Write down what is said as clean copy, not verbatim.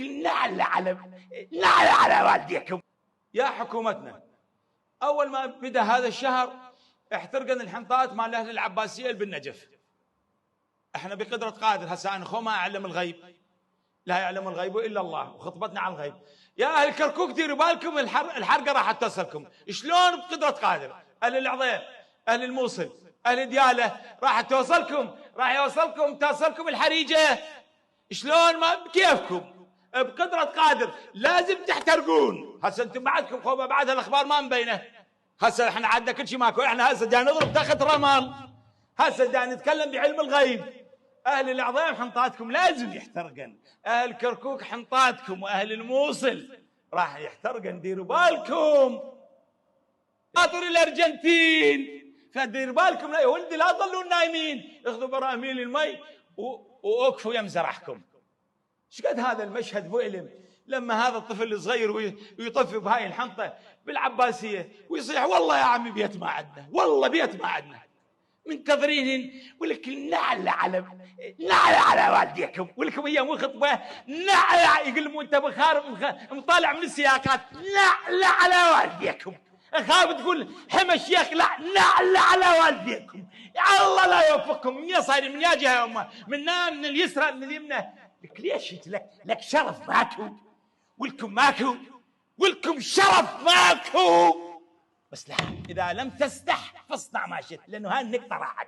نعل على والديكم. يا حكومتنا، أول ما بدأ هذا الشهر احترقن الحنطات مال أهل العباسية بالنجف. احنا بقدرة قادر هسه أنا ما أعلم الغيب، لا يعلم الغيب إلا الله، وخطبتنا على الغيب. يا أهل كركوك ديروا بالكم، الحرقة راح تصلكم. شلون بقدرة قادر؟ أهل العظيم، أهل الموصل، أهل ديالة راح توصلكم، توصلكم الحريجة. شلون؟ ما بكيفكم، بقدرة قادر لازم تحترقون. هسه انتم بعدكم خوبه، بعد الاخبار ما مبينه. هسه احنا عندنا كل شيء ماكو، احنا هسه دا نضرب تخت رمل، هسه دا نتكلم بعلم الغيب. اهل العظيم حنطاتكم لازم يحترقن، اهل كركوك حنطاتكم، واهل الموصل راح يحترقن، ديروا بالكم. خاطر الارجنتين، فديروا بالكم يا ولدي، لا تظلوا نايمين، اخذوا براميل المي واوقفوا يم زرعكم. شقد هذا المشهد مؤلم لما هذا الطفل الصغير ويطفي بهاي الحنطة بالعباسية ويصيح والله يا عمي بيت ما عندنا، والله بيت ما عندنا، منتظرين ولكن نعل على والديكم، ولكم هي مو خطبة نعل، يقول مو انت بخار مطالع من السياقات، نعل على والديكم. خاف تقول حمى الشيخ، لا نعل على والديكم. الله لا يوفقكم، من يصير من يا جهة امه، من اليسرى من اليمنى. لك ليش انت لك شرف ماكو، ولكم ماكو، ولكم شرف ماكو. بس لا، اذا لم تستح فاصنع ما شئت، لانه هاي النقطه راحت.